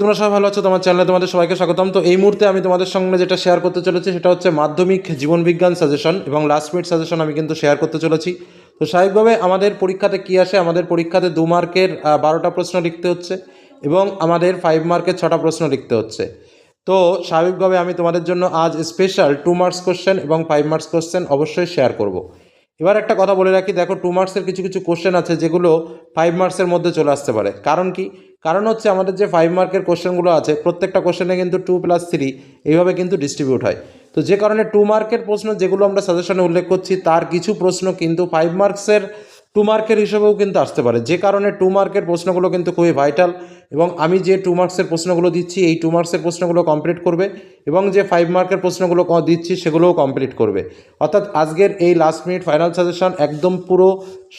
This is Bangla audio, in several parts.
তোমরা সবাই ভালো আছো। তোমার চ্যানেলে তোমাদের সবাইকে স্বাগতম। তো এই মুহূর্তে আমি তোমাদের সঙ্গে যেটা শেয়ার করতে চলেছি সেটা হচ্ছে মাধ্যমিক জীবন বিজ্ঞান সাজেশন এবং লাস্ট মিনিট সাজেশন আমি কিন্তু শেয়ার করতে চলেছি। তো স্বাভাবিকভাবে আমাদের পরীক্ষাতে কী আসে, আমাদের পরীক্ষাতে 2 মার্কের 12টা প্রশ্ন লিখতে হচ্ছে এবং আমাদের 5 মার্কের 6টা প্রশ্ন লিখতে হচ্ছে। তো স্বাভাবিকভাবে আমি তোমাদের জন্য আজ স্পেশাল 2 মার্কস কোশ্চেন এবং 5 মার্কস কোশ্চেন অবশ্যই শেয়ার করব। এবার একটা কথা বলে রাখি, দেখো 2 মার্কসের কিছু কিছু কোশ্চেন আছে যেগুলো 5 মার্কসের মধ্যে চলে আসতে পারে। কারণ কি? কারণ হচ্ছে আমাদের যে 5 মার্কের কোশ্চেনগুলো আছে প্রত্যেকটা কোশ্চেনে কিন্তু 2+3 এইভাবে কিন্তু ডিস্ট্রিবিউট হয়। তো যে কারণে 2 মার্কের প্রশ্ন যেগুলো আমরা সাজেশনে উল্লেখ করছি তার কিছু প্রশ্ন কিন্তু 5 মার্কসের 2 মার্কের হিসেবেও কিন্তু আসতে পারে। যে কারণে 2 মার্কের প্রশ্নগুলো কিন্তু খুবই ভাইটাল এবং আমি যে 2 মার্কসের প্রশ্নগুলো দিচ্ছি এই 2 মার্কসের প্রশ্নগুলো কমপ্লিট করবে এবং যে 5 মার্কের প্রশ্নগুলো দিচ্ছি সেগুলোও কমপ্লিট করবে। অর্থাৎ আজকের এই লাস্ট মিনিট ফাইনাল সাজেশন একদম পুরো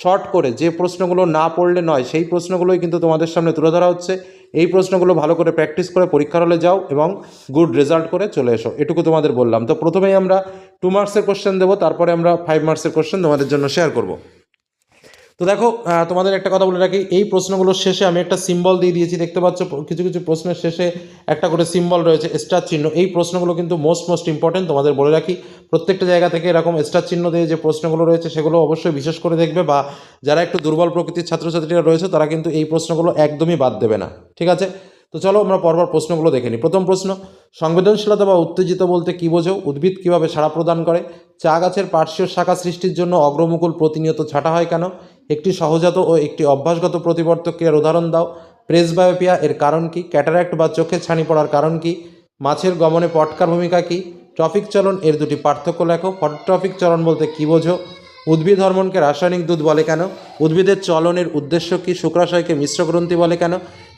শর্ট করে যে প্রশ্নগুলো না পড়লে নয় সেই প্রশ্নগুলোই কিন্তু তোমাদের সামনে তুলে ধরা হচ্ছে। এই প্রশ্নগুলো ভালো করে প্র্যাকটিস করে পরীক্ষার হলে যাও এবং গুড রেজাল্ট করে চলে এসো, এটুকু তোমাদের বললাম। তো প্রথমেই আমরা 2 মার্কসের কোশ্চেন দেবো, তারপরে আমরা 5 মার্কসের কোশ্চেন তোমাদের জন্য শেয়ার করব। তো দেখো, তোমাদের একটা কথা বলে রাখি, এই প্রশ্নগুলোর শেষে আমি একটা সিম্বল দিয়ে দিয়েছি, দেখতে পাচ্ছ কিছু কিছু প্রশ্নের শেষে একটা করে সিম্বল রয়েছে, স্টার চিহ্ন। এই প্রশ্নগুলো কিন্তু মোস্ট ইম্পর্টেন্ট, তোমাদের বলে রাখি। প্রত্যেকটা জায়গা থেকে এরকম স্টার চিহ্ন দিয়ে যে প্রশ্নগুলো রয়েছে সেগুলো অবশ্যই বিশেষ করে দেখবে, বা যারা একটু দুর্বল প্রকৃতির ছাত্রছাত্রীরা রয়েছে তারা কিন্তু এই প্রশ্নগুলো একদমই বাদ দেবে না, ঠিক আছে? তো চলো আমরা পরপর প্রশ্নগুলো দেখে নিই। প্রথম প্রশ্ন, সংবেদনশীলতা বা উত্তেজিত বলতে কী বোঝো? উদ্ভিদ কীভাবে সাড়া প্রদান করে? চা গাছের পার্শ্বীয় শাখা সৃষ্টির জন্য অগ্রমুকুল প্রতিনিয়ত ছাঁটা হয় কেন? একটি সহজাত ও একটি অভ্যাসগত প্রতিবর্তক ক্রিয়ার উদাহরণ দাও। প্রেসবায়োপিয়া এর কারণ কি? ক্যাটারাক্ট বা চোখে ছানি পড়ার কারণ কি? মাছের গমনে পটকার ভূমিকা কি? ট্রফিক চলন এর দুটি পার্থক্য লেখো। ফটোট্রফিক চলন বলতে কী বোঝো? উদ্ভিদ হরমোনকে রাসায়নিক দুধ বলে কেন? উদ্ভিদের চলনের উদ্দেশ্য কি? শুক্রাশয়কে মিশ্র গ্রন্থি বলে কেন?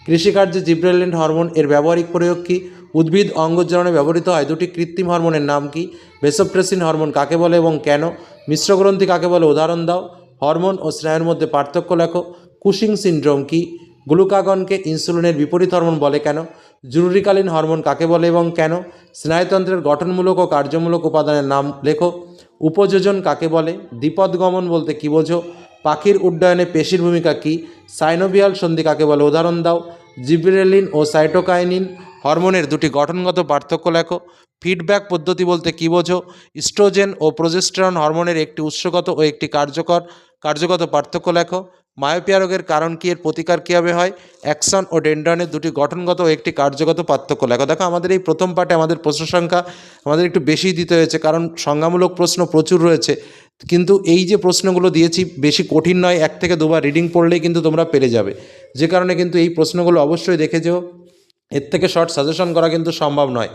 কৃষিকার্যে জিব্রেলিন হরমোন এর ব্যবহারিক প্রয়োগ কি? উদ্ভিদ অঙ্গজননে ব্যবহৃত হয় দুটি কৃত্রিম হরমোনের নাম কি? ভেসোপ্রেসিন হরমোন কাকে বলে এবং কেন? মিশ্র গ্রন্থি কাকে বলে উদাহরণ দাও। হরমোন ও স্নায়ুর মধ্যে পার্থক্য লেখো। কুশিং সিনড্রোম কি? গ্লুকাগনকে ইনসুলিনের বিপরীত হরমোন বলে কেন? জরুরিকালীন হরমোন কাকে বলে এবং কেন? স্নায়ুতন্ত্রের গঠনমূলক ও কার্যমূলক উপাদানের নাম লেখো। উপযোজন কাকে বলে? দ্বিপদগমন বলতে কী বোঝো? পাখির উড্ডয়নে পেশির ভূমিকা কী? সাইনোভিয়াল সন্ধি কাকে বলে উদাহরণ দাও। জিব্রেলিন ও সাইটোকাইনিন হরমোনের দুটি গঠনগত পার্থক্য লেখো। ফিডব্যাক পদ্ধতি বলতে কী বোঝো? ইস্ট্রোজেন ও প্রোজেস্টেরন হরমোনের একটি উৎসগত ও একটি কার্যগত পার্থক্য লেখো। মায়োপিয়া রোগের কারণ কী? এর প্রতিকার কীভাবে হয়? অ্যাক্সন ও ডেন্ড্রনের দুটি গঠনগত ও একটি কার্যগত পার্থক্য লেখো। দেখো, আমাদের এই প্রথম পার্টে আমাদের প্রশ্ন সংখ্যা আমাদের একটু বেশি দিতে হয়েছে, কারণ সংজ্ঞামূলক প্রশ্ন প্রচুর রয়েছে। কিন্তু এই যে প্রশ্নগুলো দিয়েছি বেশি কঠিন নয়, 1 থেকে 2 বার রিডিং পড়লেই কিন্তু তোমরা পেরে যাবে। যে কারণে কিন্তু এই প্রশ্নগুলো অবশ্যই দেখে যেও, এর থেকে শর্ট সাজেশন করা কিন্তু সম্ভব নয়।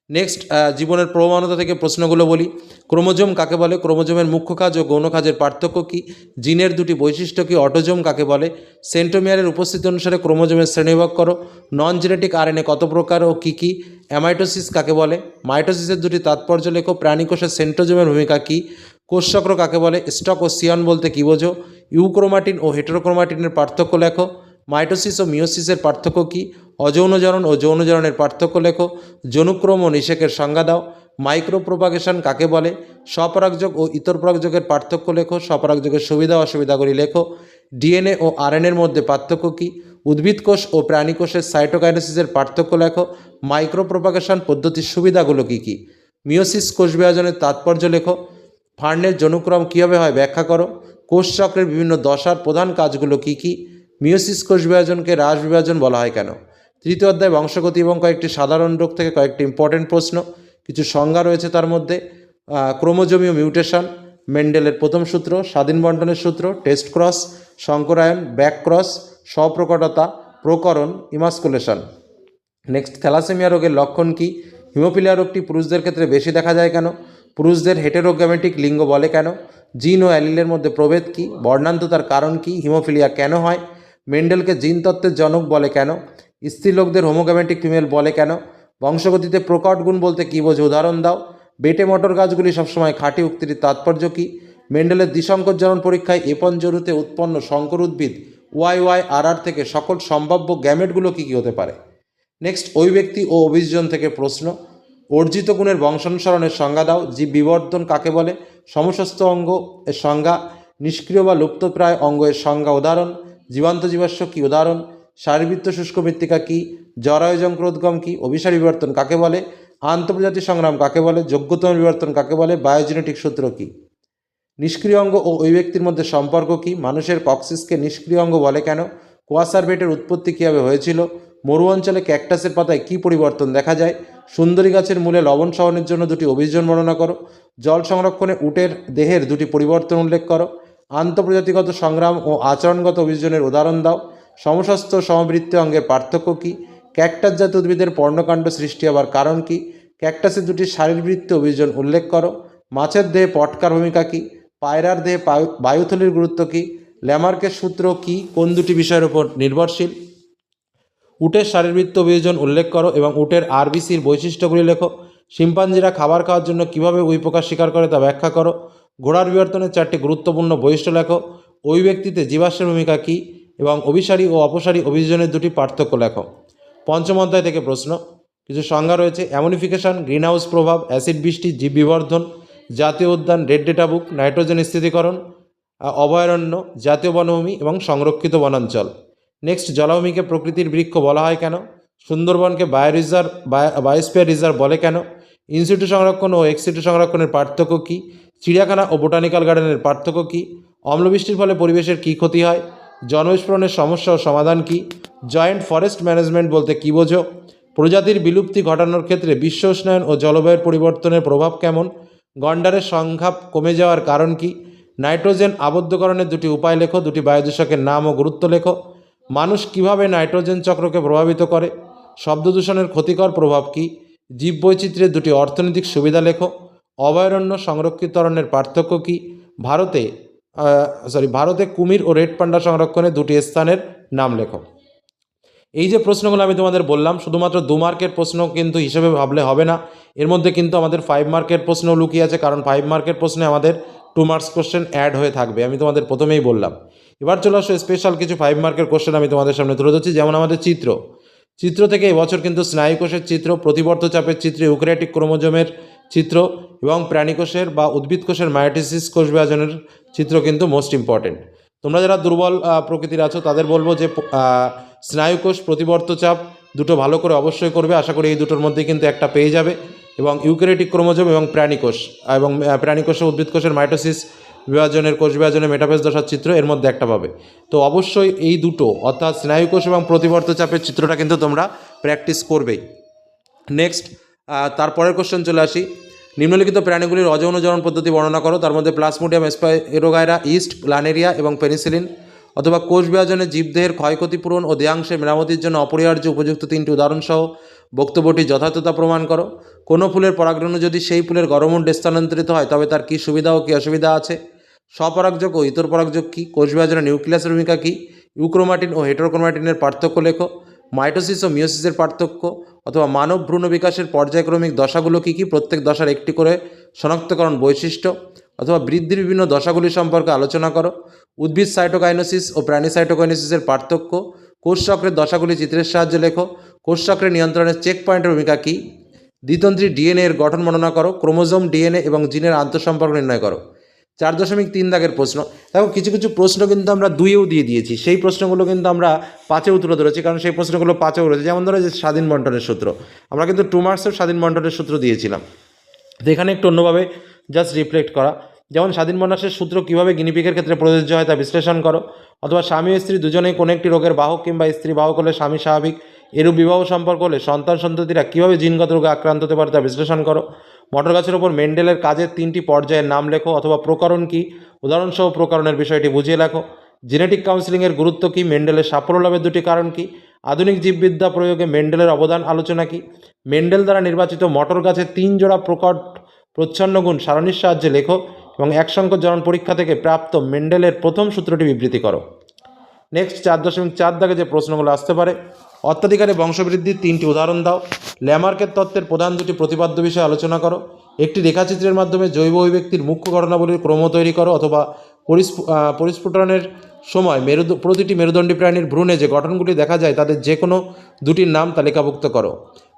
নেক্সট, জীবনের প্রমাণতা থেকে প্রশ্নগুলো বলি। ক্রোমোজোম কাকে বলে? ক্রোমোজোমের মুখ্য কাজ ও গৌণ কাজের পার্থক্য কী? জিনের দুটি বৈশিষ্ট্য কী? অটোজোম কাকে বলে? সেন্টোমিয়ারের উপস্থিতি অনুসারে ক্রোমোজোমের শ্রেণীবিভাগ করো। নন জেনেটিক আরএনএ কত প্রকার ও কী কী? অ্যামাইটোসিস কাকে বলে? মাইটোসিসের দুটি তাৎপর্য লেখো। প্রাণীকোষের সেন্ট্রোজোমের ভূমিকা কী? কোষচক্র কাকে বলে? স্টক ও সিয়ন বলতে কী বোঝো? ইউক্রোমাটিন ও হেটেরোক্রোমাটিনের পার্থক্য লেখো। মাইটোসিস ও মিওসিসের পার্থক্য কী? অযৌনজনন ও যৌনজননের পার্থক্য লেখো। জনুক্রম ও নিষেকের সংজ্ঞা দাও। মাইক্রোপ্রোপাগেশন কাকে বলে? স্বপরাগযোগ ও ইতর পরাগযোগের পার্থক্য লেখো। স্বপরাগযোগের সুবিধা অসুবিধাগুলি লেখো। ডিএনএ ও আরএনএর মধ্যে পার্থক্য কী? উদ্ভিদ কোষ ও প্রাণী কোষের সাইটোকাইনেসিসের পার্থক্য লেখো। মাইক্রোপ্রোপাগেশন পদ্ধতির সুবিধাগুলো কী কী? মিওসিস কোষ বিভাজনের তাৎপর্য লেখো। ফার্নের জনুক্রম কীভাবে হয় ব্যাখ্যা করো। কোষচক্রের বিভিন্ন দশার প্রধান কাজগুলো কী কী? মিওসিস কোষ বিভাজনকে হ্রাস বিভাজন বলা হয় কেন? তৃতীয় অধ্যায় বংশগতি এবং কয়েকটি সাধারণ রোগ থেকে কয়েকটি ইম্পর্টেন্ট প্রশ্ন, কিছু সংজ্ঞা রয়েছে তার মধ্যে। ক্রোমোজোমীয় মিউটেশন, মেন্ডেলের প্রথম সূত্র, স্বাধীন বণ্টনের সূত্র, টেস্ট ক্রস, সংকরায়ন, ব্যাক ক্রস, স্বপ্রকটতা, প্রকরণ, ইমাস্কুলেশন। নেক্সট, থ্যালাসেমিয়া রোগের লক্ষণ কী? হিমোফিলিয়া রোগটি পুরুষদের ক্ষেত্রে বেশি দেখা যায় কেন? পুরুষদের হেটেরোগ্যামেটিক লিঙ্গ বলে কেন? জিন ও অ্যালিলের মধ্যে প্রভেদ কী? বর্ণান্ততার কারণ কী? হিমোফিলিয়া কেন হয়? মেন্ডেলকে জিন তত্ত্বের জনক বলে কেন? স্ত্রীলোকদের হোমোগ্যামেটিক ফিমেল বলে কেন? বংশগতিতে প্রকট গুণ বলতে কী বোঝো? উদাহরণ দাও। বেটে মটর গাছগুলি সবসময় খাঁটি উক্তির তাৎপর্য কী? মেন্ডেলের দ্বিসংকর জনন পরীক্ষায় এপন জরুতে উৎপন্ন সংকর উদ্ভিদ YYRR থেকে সকল সম্ভাব্য গ্যামেটগুলো কী কী হতে পারে? নেক্সট, ওই ব্যক্তি ও অভিযোজন থেকে প্রশ্ন। অর্জিত গুণের বংশানুসরণের সংজ্ঞা দাও। জীব বিবর্তন কাকে বলে? সমস্ত অঙ্গ এর সংজ্ঞা। নিষ্ক্রিয় বা লুপ্তপ্রায় অঙ্গ এর সংজ্ঞা উদাহরণ। জীবান্ত জীবাশ্ম কী উদাহরণ? শারীরবৃত্ত শুষ্ক মৃত্তিকা কী, জরায়ুযঙ্ক্রোদ্গম কী, অভিসারী বিবর্তন কাকে বলে, আন্তঃপ্রজাতি সংগ্রাম কাকে বলে, যোগ্যতম বিবর্তন কাকে বলে, বায়োজেনেটিক সূত্র কী, নিষ্ক্রিয় অঙ্গ ও ওই ব্যক্তির মধ্যে সম্পর্ক কী, মানুষের কক্সিসকে নিষ্ক্রিয় অঙ্গ বলে কেন, কোয়াসারভেটের উৎপত্তি কীভাবে হয়েছিল, মরু অঞ্চলে ক্যাকটাসের পাতায় কী পরিবর্তন দেখা যায়, সুন্দরী গাছের মূলে লবণ সহনের জন্য দুটি অভিযোজন বর্ণনা করো, জল সংরক্ষণে উটের দেহের দুটি পরিবর্তন উল্লেখ করো, আন্তঃপ্রজাতিগত সংগ্রাম ও আচরণগত অভিযোজনের উদাহরণ দাও, সমস্ত সমবৃত্তীয় অঙ্গের পার্থক্য কী, ক্যাকটাস জাতীয় উদ্ভিদের পর্ণকাণ্ড সৃষ্টি হবার কারণ কী, ক্যাকটাসের দুটি শারীরবৃত্তীয় অভিযোজন উল্লেখ করো, মাছের দেহে পটকার ভূমিকা কী, পায়রার দেহে বায়ুথলির গুরুত্ব কী, ল্যামার্কের সূত্র কী, কোন দুটি বিষয়ের উপর নির্ভরশীল, উটের শারীরবৃত্ত অভিযোজন উল্লেখ করো এবং উটের আরবিসির বৈশিষ্ট্যগুলি লেখো, শিম্পাঞ্জিরা খাবার খাওয়ার জন্য কীভাবে উইপোকা শিকার করে তা ব্যাখ্যা করো, ঘোড়ার বিবর্তনের 4টি গুরুত্বপূর্ণ বৈশিষ্ট্য লেখো, ওই ব্যক্তিতে জীবাশ্মের ভূমিকা কী এবং অভিসারী ও অপসারী অভিযোজনের দুটি পার্থক্য লেখো। পঞ্চম অধ্যায় থেকে প্রশ্ন, কিছু সংজ্ঞা রয়েছে। অ্যামোনিফিকেশন, গ্রিনহাউস প্রভাব, অ্যাসিড বৃষ্টি, জীব বিবর্ধন, জাতীয় উদ্যান, রেড ডেটা বুক, নাইট্রোজেন স্থিতিকরণ, অভয়ারণ্য, জাতীয় বনভূমি এবং সংরক্ষিত বনাঞ্চল। নেক্সট, জলাভূমিকে প্রকৃতির বৃক্ষ বলা হয় কেন, সুন্দরবনকে বায়োস্ফিয়ার রিজার্ভ বলে কেন, ইনসিটু সংরক্ষণ ও এক্সিটু সংরক্ষণের পার্থক্য কী, চিড়িয়াখানা ও বোটানিক্যাল গার্ডেনের পার্থক্য কী, অম্লবৃষ্টির ফলে পরিবেশের কী ক্ষতি হয়, জনবিস্ফোরণের সমস্যা ও সমাধান কী, জয়েন্ট ফরেস্ট ম্যানেজমেন্ট বলতে কী বোঝো, প্রজাতির বিলুপ্তি ঘটানোর ক্ষেত্রে বিশ্ব উষ্ণায়ন ও জলবায়ুর পরিবর্তনের প্রভাব কেমন, গন্ডারের সংখ্যা কমে যাওয়ার কারণ কী, নাইট্রোজেন আবদ্ধকরণের দুটি উপায় লেখো, দুটি বায়ুদূষকের নাম ও গুরুত্ব লেখো, মানুষ কিভাবে নাইট্রোজেন চক্রকে প্রভাবিত করে, শব্দদূষণের ক্ষতিকর প্রভাব কী, জীববৈচিত্র্যের দুটি অর্থনৈতিক সুবিধা লেখো, অভয়ারণ্য সংরক্ষিত অরণ্যের পার্থক্য কী, ভারতে কুমির ও রেড পান্ডা সংরক্ষণে দুটি স্থানের নাম লেখো। এই যে প্রশ্নগুলো আমি তোমাদের বললাম, শুধুমাত্র 2 মার্কের প্রশ্ন কিন্তু হিসেবে ভাবলে হবে না, এর মধ্যে কিন্তু আমাদের 5 মার্কের প্রশ্নও লুকিয়ে আছে, কারণ 5 মার্কের প্রশ্নে আমাদের 2 মার্কস কোশ্চেন অ্যাড হয়ে থাকবে, আমি তোমাদের প্রথমেই বললাম। এবার চলে আসো স্পেশাল কিছু 5 মার্কের কোশ্চেন আমি তোমাদের সামনে তুলে ধরছি। যেমন আমাদের চিত্র থেকে এবছর কিন্তু স্নায়ুকোষের চিত্র, প্রতিবর্ত চাপের চিত্র, ইউক্যারিওটিক ক্রোমোজোমের চিত্র এবং প্রাণীকোষের বা উদ্ভিদ কোষের মায়োটিসিস কোষ বিভাজনের চিত্র কিন্তু মোস্ট ইম্পর্টেন্ট। তোমরা যারা দুর্বল প্রকৃতির আছো তাদের বলবো যে স্নায়ুকোষ, প্রতিবর্ত চাপ দুটো ভালো করে অবশ্যই করবে, আশা করি এই দুটোর মধ্যে কিন্তু একটা পেয়ে যাবে, এবং ইউক্যারিওটিক ক্রোমোজোম এবং প্রাণীকোষে উদ্ভিদ কোষের মাইটোসিস বিভাজনের কোষ বিভাজনের মেটাফেজ দশার চিত্র এর মধ্যে একটা পাবে। তো অবশ্যই এই দুটো অর্থাৎ স্নায়ুকোষ এবং প্রতিবর্ত চাপের চিত্রটা কিন্তু তোমরা প্র্যাকটিস করবেই। নেক্সট, তারপরের কোশ্চেন চলে আসি। নিম্নলিখিত প্রাণীগুলির অযৌনজনন পদ্ধতি বর্ণনা করো। তার মধ্যে প্লাজমোডিয়াম স্পাইরোগাইরা, ইস্ট, প্ল্যানেরিয়া এবং পেনিসিলিন। অথবা কোষ বিভাজনে জীবদেহের ক্ষয়ক্ষতি পূরণ ও দেহাংশের মেরামতির জন্য অপরিহার্য উপযুক্ত 3টি উদাহরণসহ বক্তব্যটির যথার্থতা প্রমাণ করো। কোনো ফুলের পরাগরেণু যদি সেই ফুলের গরমুণ্ডে স্থানান্তরিত হয় তবে তার কী সুবিধা ও কী অসুবিধা আছে? স্বপরাগযোগ ও ইতর পরাগযোগ কী? কোষ বিভাজনে নিউক্লিয়াসের ভূমিকা কী? ইউক্রোমাটিন ও হেটেরোক্রোমাটিনের পার্থক্য লেখো। মাইটোসিস ও মিওসিসের পার্থক্য। অথবা মানব ভ্রূণ বিকাশের পর্যায়ক্রমিক দশাগুলো কী কী? প্রত্যেক দশার একটি করে শনাক্তকরণ বৈশিষ্ট্য। অথবা বৃদ্ধির বিভিন্ন দশাগুলি সম্পর্কে আলোচনা করো। উদ্ভিদ সাইটোকাইনোসিস ও প্রাণী সাইটোকাইনোসিসের পার্থক্য। কোষচক্রের দশাগুলি চিত্রের সাহায্যে লেখো। কোষচক্রের নিয়ন্ত্রণের চেক পয়েন্টের ভূমিকা কী? দ্বিতন্ত্রী ডিএনএ এর গঠন বর্ণনা করো। ক্রোমোজোম, ডিএনএ এবং জিনের আন্তঃসম্পর্ক নির্ণয় করো। 4.3 দাগের প্রশ্ন। দেখো কিছু কিছু প্রশ্ন কিন্তু আমরা 2-এও দিয়ে দিয়েছি, সেই প্রশ্নগুলো কিন্তু আমরা 5-এও তুলে ধরেছি, কারণ সেই প্রশ্নগুলো 5-এও রয়েছে। যেমন ধরো যে স্বাধীন বণ্টনের সূত্র, আমরা কিন্তু 2 মার্কসের স্বাধীন বণ্টনের সূত্র দিয়েছিলাম। তো এখানে একটু অন্যভাবে জাস্ট রিফ্লেক্ট করা, যেমন স্বাধীন বণ্টনের সূত্র কীভাবে গিনিপিগের ক্ষেত্রে প্রযোজ্য হয় তা বিশ্লেষণ করো। অথবা স্বামী ও স্ত্রী দুজনেই কোনো একটি রোগের বাহক কিংবা স্ত্রী বাহক হলে স্বামী স্বাভাবিক, এরূপ বিবাহ সম্পর্ক হলে সন্ততিরা কীভাবে জিনগত রোগে আক্রান্ত হতে পারে তা বিশ্লেষণ করো। মটর গাছের ওপর মেন্ডেলের কাজের 3টি পর্যায়ের নাম লেখো। অথবা প্রকরণ কী? উদাহরণসহ প্রকরণের বিষয়টি বুঝিয়ে লেখো। জেনেটিক কাউন্সিলিংয়ের গুরুত্ব কী? মেন্ডেলের সাফল্য লাভের 2টি কারণ কী? আধুনিক জীববিদ্যা প্রয়োগে মেন্ডেলের অবদান আলোচনা কী? মেন্ডেল দ্বারা নির্বাচিত মটর গাছের 3 জোড়া প্রকট প্রচ্ছন্ন গুণ সারণীর সাহায্যে লেখো এবং এক সংখ্যক জনন পরীক্ষা থেকে প্রাপ্ত মেন্ডেলের প্রথম সূত্রটি বিবৃতি করো। নেক্সট 4.4 দাগে যে প্রশ্নগুলো আসতে পারে, অত্যাধিকারে বংশবৃদ্ধির 3টি উদাহরণ দাও। ল্যামার্কের তত্ত্বের প্রধান 2টি প্রতিপাদ্য বিষয়ে আলোচনা করো। একটি রেখাচিত্রের মাধ্যমে জৈব অভিব্যক্তির মুখ্য ঘটনাবলীর ক্রম তৈরি করো। অথবা পরিস্ফুটনের সময় প্রতিটি মেরুদণ্ডী প্রাণীর ভ্রূণে যে গঠনগুলি দেখা যায় তাদের যে কোনো 2টির নাম তালিকাভুক্ত করো।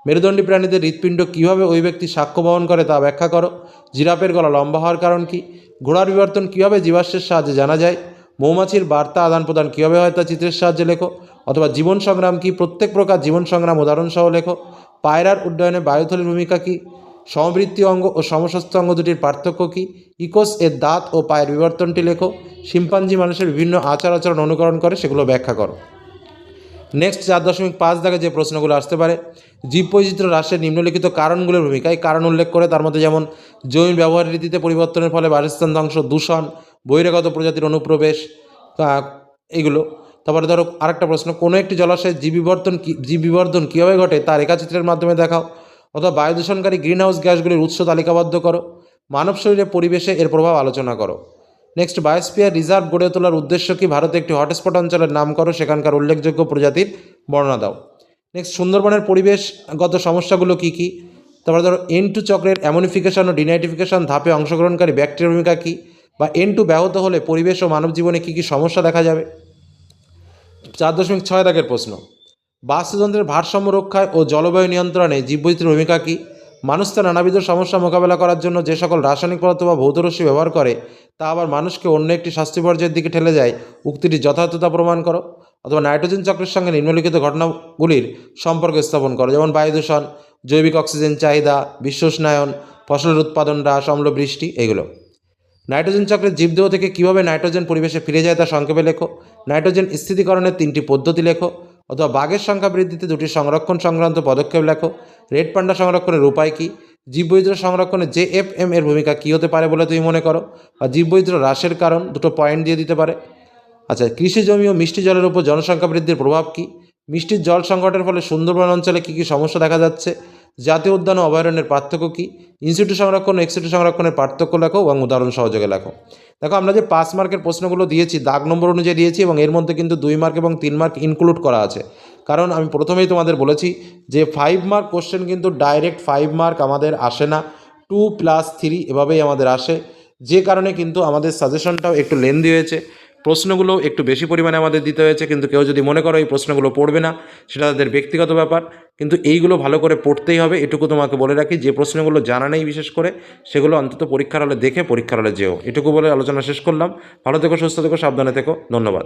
মেরুদণ্ডী প্রাণীদের হৃৎপিণ্ড কীভাবে ওই ব্যক্তি সাক্ষ্য বহন করে তা ব্যাখ্যা করো। জিরাফের গলা লম্বা হওয়ার কারণ কী? ঘোড়ার বিবর্তন কীভাবে জীবাশ্মের সাহায্যে জানা যায়? মৌমাছির বার্তা আদান প্রদান কীভাবে হয় তা চিত্রের সাহায্যে লেখো। অথবা জীবন সংগ্রাম কি, প্রত্যেক প্রকার জীবন সংগ্রাম উদাহরণসহ লেখো। পায়রার উড্ডয়নে বায়ুথলির ভূমিকা কী, সমবৃত্তি অঙ্গ ও সমস্ত অঙ্গ দুটির পার্থক্য কী, ইকোস এর দাঁত ও পায়ের বিবর্তনটি লেখো। শিম্পাঞ্জি মানুষের বিভিন্ন আচার আচরণ অনুকরণ করে, সেগুলো ব্যাখ্যা করো। নেক্সট 4.5 দাগে যে প্রশ্নগুলো আসতে পারে, জীববৈচিত্র্য হ্রাসের নিম্নলিখিত কারণগুলোর ভূমিকা এই কারণ উল্লেখ করে, তার মধ্যে যেমন জমি ব্যবহার রীতিতে পরিবর্তনের ফলে বাসস্থান ধ্বংস, দূষণ, বহিরাগত প্রজাতির অনুপ্রবেশ, এগুলো। তারপরে ধরো আরেকটা প্রশ্ন, কোনো একটি জলাশয়ে জীব বিবর্ধন কীভাবে ঘটে তা রেখাচিত্রের মাধ্যমে দেখাও। অথবা বায়ু দূষণকারী গ্রিনহাউস গ্যাসগুলির উৎস তালিকাবদ্ধ করো। মানব শরীরে পরিবেশে এর প্রভাব আলোচনা করো। নেক্সট, বায়োস্ফিয়ার রিজার্ভ গড়ে তোলার উদ্দেশ্য কি, ভারতে একটি হটস্পট অঞ্চলের নাম করো, সেখানকার উল্লেখযোগ্য প্রজাতির বর্ণনা দাও। নেক্সট, সুন্দরবনের পরিবেশগত সমস্যাগুলো কী কী। তারপরে ধরো N2 চক্রের অ্যামোনিফিকেশন ও ডিনাইট্রিফিকেশন ধাপে অংশগ্রহণকারী ব্যাকটেরিয়ার ভূমিকা কী, বা N2 ব্যাহত হলে পরিবেশ ও মানব জীবনে কী কী সমস্যা দেখা যাবে। 4.6 দাগের প্রশ্ন, বাস্তুতন্ত্রের ভারসাম্য রক্ষায় ও জলবায়ু নিয়ন্ত্রণে জীববৈচিত্র্যের ভূমিকা কী। মানুষ তার নানাবিধ সমস্যা মোকাবেলা করার জন্য যে সকল রাসায়নিক পদার্থ বা ভৌতরশ্মি ব্যবহার করে, তা আবার মানুষকে অন্য একটি স্বাস্থ্য পর্যায়ের দিকে ঠেলে যায়, উক্তিটির যথার্থতা প্রমাণ করো। অথবা নাইট্রোজেন চক্রের সঙ্গে নিম্নলিখিত ঘটনাগুলির সম্পর্ক স্থাপন করো, যেমন বায়ু দূষণ, জৈবিক অক্সিজেন চাহিদা, বিশ্ব উষ্ণায়ন, ফসলের উৎপাদন হ্রাস, অম্ল বৃষ্টি, এগুলো। নাইট্রোজেন চক্রের জীবদেহ থেকে কীভাবে নাইট্রোজেন পরিবেশে ফিরে যায় তা সংক্ষেপে লেখো। নাইট্রোজেন স্থিতিকরণের 3টি পদ্ধতি লেখো। অথবা বাঘের সংখ্যা বৃদ্ধিতে 2টি সংরক্ষণ সংক্রান্ত পদক্ষেপ লেখো। রেড পান্ডা সংরক্ষণের উপায় কী। জীববৈচিত্র্য সংরক্ষণে JFM এর ভূমিকা কী হতে পারে বলে তুমি মনে করো। বা জীববৈচিত্র্য হ্রাসের কারণ 2টো পয়েন্ট দিয়ে দিতে পারে। আচ্ছা, কৃষি জমি ও মিষ্টি জলের উপর জনসংখ্যা বৃদ্ধির প্রভাব কী। মিষ্টির জল সংকটের ফলে সুন্দরবন অঞ্চলে কী কী সমস্যা দেখা যাচ্ছে। জাতীয় উদ্যান ও অভয়ারণ্যের পার্থক্য কী। ইনসিটু সংরক্ষণ ও এক্সিটু সংরক্ষণের পার্থক্য লেখো এবং উদাহরণ সহযোগে লেখো। দেখো, আমরা যে 5 মার্কের প্রশ্নগুলো দিয়েছি দাগ নম্বর অনুযায়ী দিয়েছি, এবং এর মধ্যে কিন্তু 2 মার্ক এবং 3 মার্ক ইনক্লুড করা আছে। কারণ আমি প্রথমেই তোমাদের বলেছি যে 5 মার্ক কোশ্চেন কিন্তু ডাইরেক্ট 5 মার্ক আমাদের আসে না, 2+3 এভাবেই আমাদের আসে। যে কারণে কিন্তু আমাদের সাজেশনটাও একটু লেন্দি হয়েছে, প্রশ্নগুলো একটু বেশি পরিমাণে আমাদের দিতে হয়েছে। কিন্তু কেউ যদি মনে করো এই প্রশ্নগুলো পড়বে না, সেটা তাদের ব্যক্তিগত ব্যাপার, কিন্তু এইগুলো ভালো করে পড়তেই হবে। এটুকু তোমাকে বলে রাখি, যে প্রশ্নগুলো জানা নেই বিশেষ করে, সেগুলো অন্তত পরীক্ষার হলে দেখে পরীক্ষার হলে যেও। এটুকু বলে আলোচনা শেষ করলাম। ভালো থেকো, সুস্থ থেকো, সাবধানে থেকো। ধন্যবাদ।